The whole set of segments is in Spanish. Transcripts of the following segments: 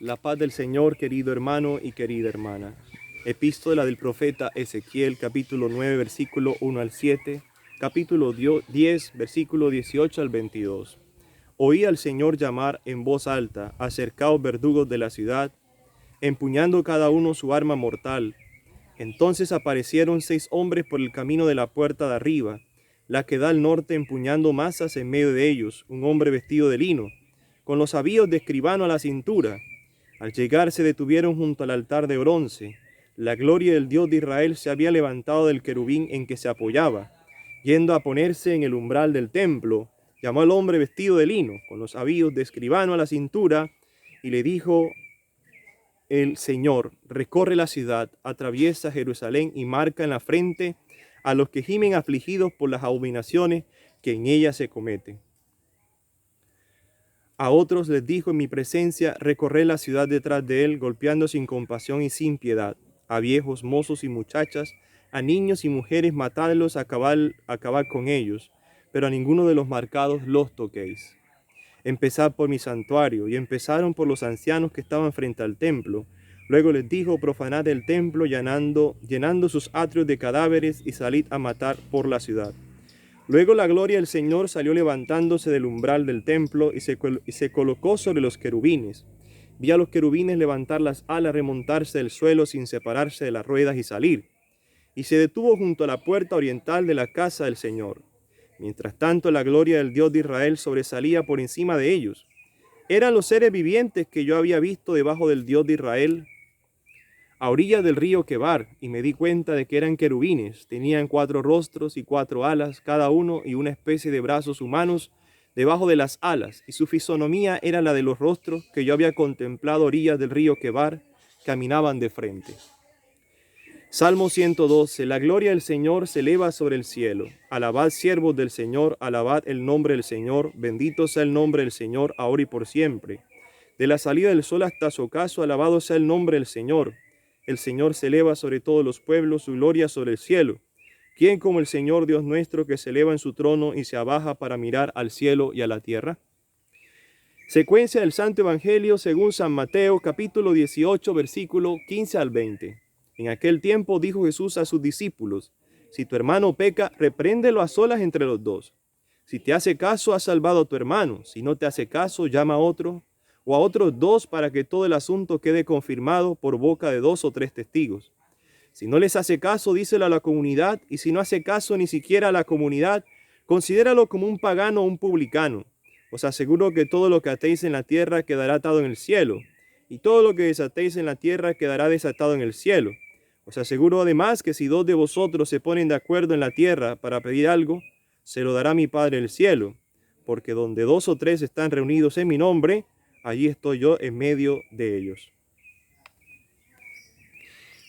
La paz del Señor, querido hermano y querida hermana. Epístola del profeta Ezequiel, capítulo 9, versículo 1 al 7, capítulo 10, versículo 18 al 22. Oí al Señor llamar en voz alta: acercaos verdugos de la ciudad, empuñando cada uno su arma mortal. Entonces aparecieron 6 hombres por el camino de la puerta de arriba, la que da al norte, empuñando masas en medio de ellos, un hombre vestido de lino, con los avíos de escribano a la cintura. Al llegar se detuvieron junto al altar de bronce. La gloria del Dios de Israel se había levantado del querubín en que se apoyaba. Yendo a ponerse en el umbral del templo, llamó al hombre vestido de lino, con los avíos de escribano a la cintura, y le dijo: el Señor recorre la ciudad, atraviesa Jerusalén y marca en la frente a los que gimen afligidos por las abominaciones que en ella se cometen. A otros les dijo en mi presencia: recorred la ciudad detrás de él, golpeando sin compasión y sin piedad, a viejos, mozos y muchachas, a niños y mujeres, matadlos, acabad con ellos, pero a ninguno de los marcados los toquéis. Empezad por mi santuario. Y empezaron por los ancianos que estaban frente al templo. Luego les dijo: profanad el templo, llenando sus atrios de cadáveres, y salid a matar por la ciudad. Luego la gloria del Señor salió levantándose del umbral del templo y se colocó sobre los querubines. Vi a los querubines levantar las alas, remontarse del suelo sin separarse de las ruedas y salir. Y se detuvo junto a la puerta oriental de la casa del Señor. Mientras tanto, la gloria del Dios de Israel sobresalía por encima de ellos. Eran los seres vivientes que yo había visto debajo del Dios de Israel a orillas del río Quebar, y me di cuenta de que eran querubines. Tenían 4 rostros y 4 alas, cada uno, y una especie de brazos humanos debajo de las alas, y su fisonomía era la de los rostros que yo había contemplado a orillas del río Quebar. Caminaban de frente. Salmo 112. La gloria del Señor se eleva sobre el cielo. Alabad, siervos del Señor, alabad el nombre del Señor. Bendito sea el nombre del Señor, ahora y por siempre. De la salida del sol hasta su ocaso, alabado sea el nombre del Señor. El Señor se eleva sobre todos los pueblos, su gloria sobre el cielo. ¿Quién como el Señor Dios nuestro, que se eleva en su trono y se abaja para mirar al cielo y a la tierra? Secuencia del Santo Evangelio según San Mateo, capítulo 18, versículo 15 al 20. En aquel tiempo dijo Jesús a sus discípulos: si tu hermano peca, repréndelo a solas entre los dos. Si te hace caso, has salvado a tu hermano. Si no te hace caso, llama a otro o a otros 2 para que todo el asunto quede confirmado por boca de 2 o 3 testigos. Si no les hace caso, díselo a la comunidad, y si no hace caso ni siquiera a la comunidad, considéralo como un pagano o un publicano. Os aseguro que todo lo que atéis en la tierra quedará atado en el cielo, y todo lo que desatéis en la tierra quedará desatado en el cielo. Os aseguro además que si 2 de vosotros se ponen de acuerdo en la tierra para pedir algo, se lo dará mi Padre del cielo, porque donde 2 o 3 están reunidos en mi nombre, allí estoy yo en medio de ellos.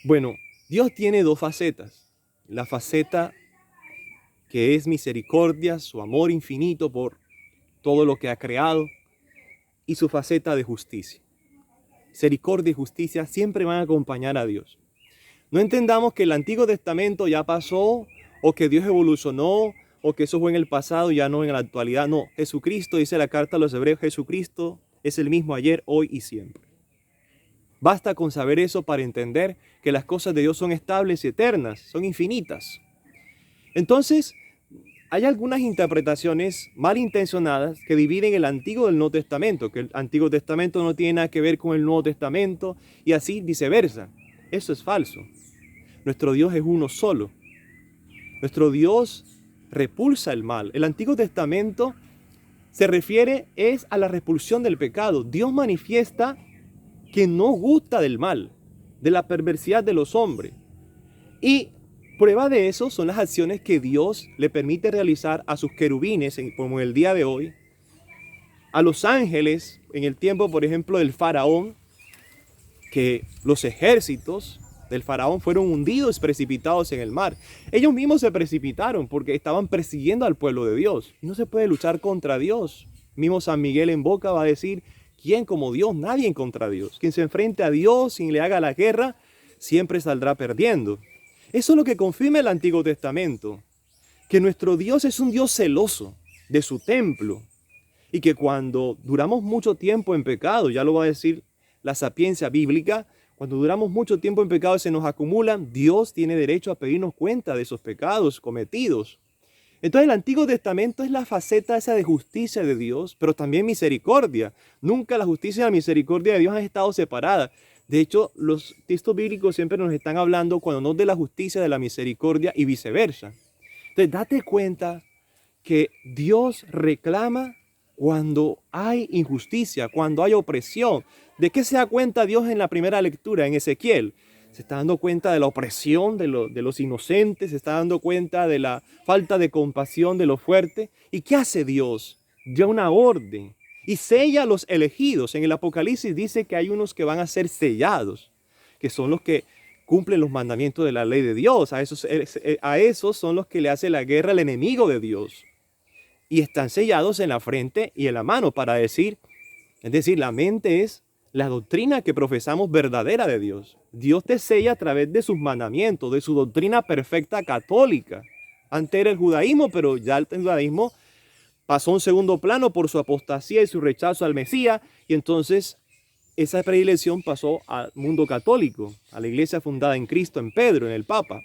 Bueno, Dios tiene 2 facetas. La faceta que es misericordia, su amor infinito por todo lo que ha creado, y su faceta de justicia. Misericordia y justicia siempre van a acompañar a Dios. No entendamos que el Antiguo Testamento ya pasó, o que Dios evolucionó, o que eso fue en el pasado y ya no en la actualidad. No, Jesucristo, dice la carta a los hebreos, Jesucristo es el mismo ayer, hoy y siempre. Basta con saber eso para entender que las cosas de Dios son estables y eternas, son infinitas. Entonces, hay algunas interpretaciones malintencionadas que dividen el Antiguo del Nuevo Testamento, que el Antiguo Testamento no tiene nada que ver con el Nuevo Testamento y así viceversa. Eso es falso. Nuestro Dios es uno solo. Nuestro Dios repulsa el mal. El Antiguo Testamento se refiere a la repulsión del pecado. Dios manifiesta que no gusta del mal, de la perversidad de los hombres. Y prueba de eso son las acciones que Dios le permite realizar a sus querubines, como en el día de hoy, a los ángeles, en el tiempo, por ejemplo, del faraón, que los ejércitos del faraón fueron hundidos, precipitados en el mar. Ellos mismos se precipitaron porque estaban persiguiendo al pueblo de Dios. Y no se puede luchar contra Dios. Mismo San Miguel en Boca va a decir: ¿quién como Dios? Nadie contra Dios. Quien se enfrente a Dios, quien le haga la guerra, siempre saldrá perdiendo. Eso es lo que confirma el Antiguo Testamento, que nuestro Dios es un Dios celoso de su templo, y que cuando duramos mucho tiempo en pecado, ya lo va a decir la sapiencia bíblica, cuando duramos mucho tiempo en pecado y se nos acumulan, Dios tiene derecho a pedirnos cuenta de esos pecados cometidos. Entonces el Antiguo Testamento es la faceta esa de justicia de Dios, pero también misericordia. Nunca la justicia y la misericordia de Dios han estado separadas. De hecho, los textos bíblicos siempre nos están hablando cuando no de la justicia, de la misericordia y viceversa. Entonces date cuenta que Dios reclama cuando hay injusticia, cuando hay opresión. ¿De qué se da cuenta Dios en la primera lectura, en Ezequiel? Se está dando cuenta de la opresión de los inocentes, se está dando cuenta de la falta de compasión de los fuertes. ¿Y qué hace Dios? Da una orden y sella a los elegidos. En el Apocalipsis dice que hay unos que van a ser sellados, que son los que cumplen los mandamientos de la ley de Dios. A esos son los que le hace la guerra al enemigo de Dios. Y están sellados en la frente y en la mano para decir, es decir, la mente es la doctrina que profesamos verdadera de Dios. Dios te sella a través de sus mandamientos, de su doctrina perfecta católica. Antes era el judaísmo, pero ya el judaísmo pasó a un segundo plano por su apostasía y su rechazo al Mesías, y entonces esa predilección pasó al mundo católico, a la iglesia fundada en Cristo, en Pedro, en el Papa.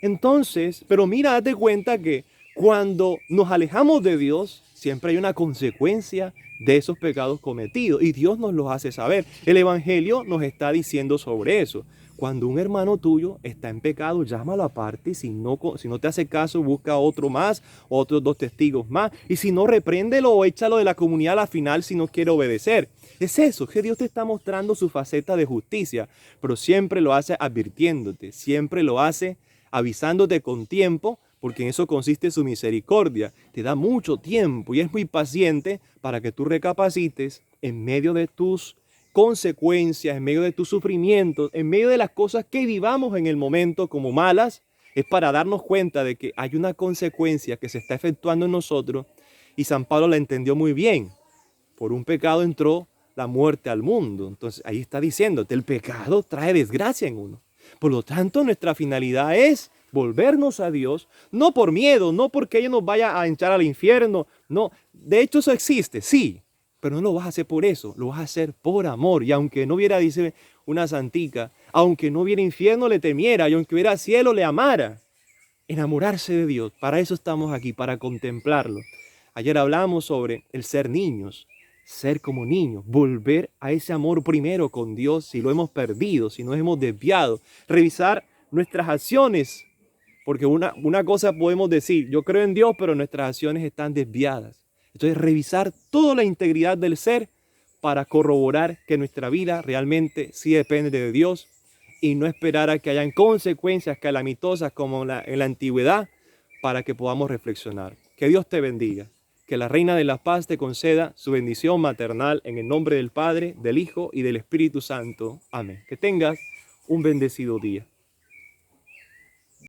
Entonces, pero mira, date cuenta que cuando nos alejamos de Dios, siempre hay una consecuencia de esos pecados cometidos y Dios nos los hace saber. El Evangelio nos está diciendo sobre eso. Cuando un hermano tuyo está en pecado, llámalo aparte. Si no te hace caso, busca otro más, otros 2 testigos más. Y si no, repréndelo o échalo de la comunidad a la final si no quiere obedecer. Es eso, que Dios te está mostrando su faceta de justicia, pero siempre lo hace advirtiéndote, siempre lo hace avisándote con tiempo, porque en eso consiste su misericordia. Te da mucho tiempo y es muy paciente para que tú recapacites en medio de tus consecuencias, en medio de tus sufrimientos, en medio de las cosas que vivamos en el momento como malas. Es para darnos cuenta de que hay una consecuencia que se está efectuando en nosotros y San Pablo la entendió muy bien. Por un pecado entró la muerte al mundo. Entonces ahí está diciéndote, el pecado trae desgracia en uno. Por lo tanto, nuestra finalidad es volvernos a Dios, no por miedo, no porque ellos nos vaya a echar al infierno, no. De hecho, eso existe, sí, pero no lo vas a hacer por eso, lo vas a hacer por amor. Y aunque no hubiera, dice una santica, aunque no hubiera infierno, le temiera, y aunque hubiera cielo, le amara. Enamorarse de Dios, para eso estamos aquí, para contemplarlo. Ayer hablamos sobre el ser niños, ser como niños, volver a ese amor primero con Dios si lo hemos perdido, si nos hemos desviado, revisar nuestras acciones, porque una cosa podemos decir, yo creo en Dios, pero nuestras acciones están desviadas. Entonces revisar toda la integridad del ser para corroborar que nuestra vida realmente sí depende de Dios y no esperar a que hayan consecuencias calamitosas como en la antigüedad para que podamos reflexionar. Que Dios te bendiga. Que la Reina de la Paz te conceda su bendición maternal en el nombre del Padre, del Hijo y del Espíritu Santo. Amén. Que tengas un bendecido día.